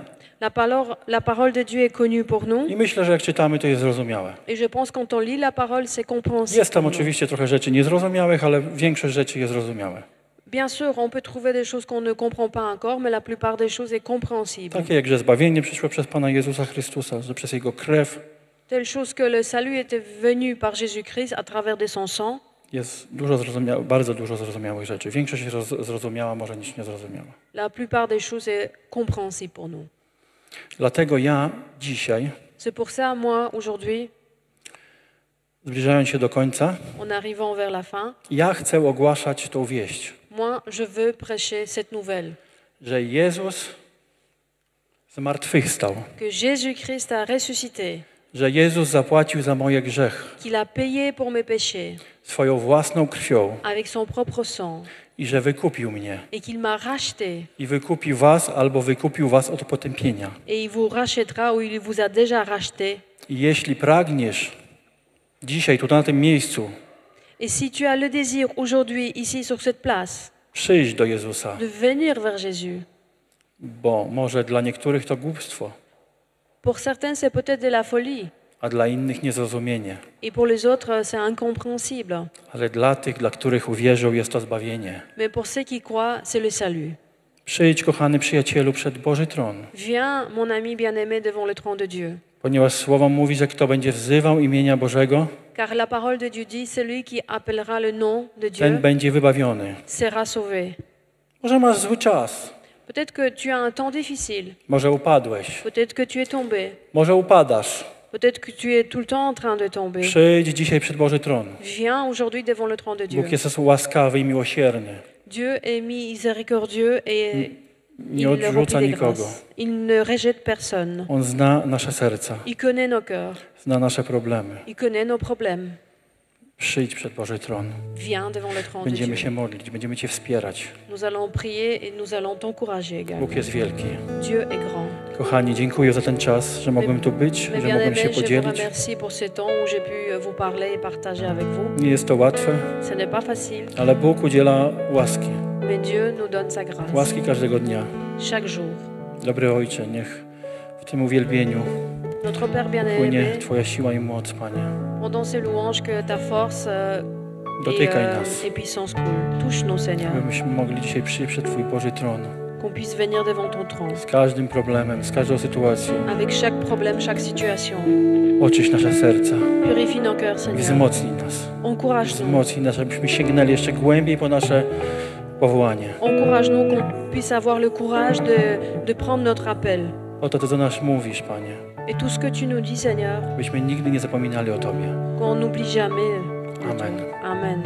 La parole de Dieu est connue pour nous. i myślę, że jak czytamy, to jest zrozumiałe. Et je pense quand on lit la parole, c'est compréhensible. Jest tam pour nous. oczywiście trochę rzeczy niezrozumiałych, ale większość rzeczy jest zrozumiałe. Bien sûr, on peut trouver des choses qu'on ne comprend pas encore, mais la plupart des choses est compréhensible. Takie jak, że zbawienie przyszło przez Pana Jezusa Chrystusa, że przez Jego krew Telle chose que le salut était venu par Jésus-Christ à travers de son sang. jest bardzo dużo zrozumiałych rzeczy. Większość jest zrozumiała może niż niezrozumiała. La plupart des choses est compréhensible pour nous. Dlatego ja dzisiaj, C'est pour ça, moi, aujourd'hui, zbliżając się do końca, en arrivant vers la fin, ja chcę ogłaszać tą wieść, moi, je veux prêcher cette nouvelle. że Jezus zmartwychwstał, Que Jésus-Christ a ressuscité, że Jezus zapłacił za moje grzechy qu'il a payé pour mes péchés swoją własną krwią avec son propre sang i że wykupił mnie et qu'il m'a racheté i wykupił was albo wykupił was od potępienia. et il vous rachètera ou il vous a déjà racheté. I jeśli pragniesz dzisiaj tu na tym miejscu Et si tu as le désir aujourd'hui, ici sur cette place, przyjść do Jezusa, de venir vers Jésus, bo może dla niektórych to głupstwo, pour certains c'est peut-être de la folie a dla innych niezrozumienie, et pour les autres c'est incompréhensible, ale dla tych, dla których uwierzył, jest to zbawienie. mais pour ceux qui croient, c'est le salut. Przyjdź, kochany przyjacielu, przed Boży tron, Viens, mon ami bien-aimé, devant le trône de Dieu. ponieważ Słowo mówi, że kto będzie wzywał imienia Bożego, Car la parole de Dieu dit, celui qui appellera le nom de ten Dieu będzie wybawiony. sera sauvé. Może masz zły czas, Peut-être que tu as un temps difficile, może upadłeś, peut-être que tu es tombé, może upadasz. peut-être que tu es tout le temps en train de tomber. Przyjdź dzisiaj przed Boży tron. Viens aujourd'hui devant le trône de Dieu. Bóg jest łaskawy i miłosierny. Dieu est miséricordieux et Nie il odrzuca remplit des nikogo. grâces. Il ne rejette personne. On zna nasze serca, Il connaît nos cœurs. zna nasze problemy. Il connaît nos problèmes. Przyjdź przed Boży tron. Viens devant le trône de Będziemy Dieu. się modlić, będziemy Cię wspierać. Nous allons prier et nous allons t'encourager également. Bóg jest wielki. Dieu est grand. Kochani, dziękuję za ten czas, że mogłem tu być, Mes że mogłem się bien-aimés, je vous podzielić. remercie pour ce temps où j'ai pu vous parler et partager avec vous. Nie jest to łatwe, Ce n'est pas facile, ale Bóg udziela łaski. mais Dieu nous donne sa grâce Łaski każdego dnia. chaque jour. Dobry Ojcze, niech w tym uwielbieniu Notre Père płynie bien-aimé, Twoja siła i moc, Panie. pendant ces louanges, que ta force Dotykaj nas, et puissance coulent. Touche nous, Seigneur, abyśmy mogli dzisiaj przyjść przed Twój Boży tron. qu'on puisse venir devant ton trône, Z każdym problemem, z każdą sytuacją. avec chaque problème, chaque situation. Oczyść nasze serca. Purifie nos cœurs, I Seigneur. wzmocnij nas. Encourage-nous. Wzmocnij nas, abyśmy sięgnęli jeszcze głębiej po nasze powołanie. Encourage-nous qu'on puisse avoir le courage de prendre notre appel. Oto Ty do nas mówisz, Panie. Et tout ce que tu nous dis, Seigneur, Byśmy nigdy nie zapominali o Tobie. qu'on n'oublie jamais. de Amen. toi. Amen.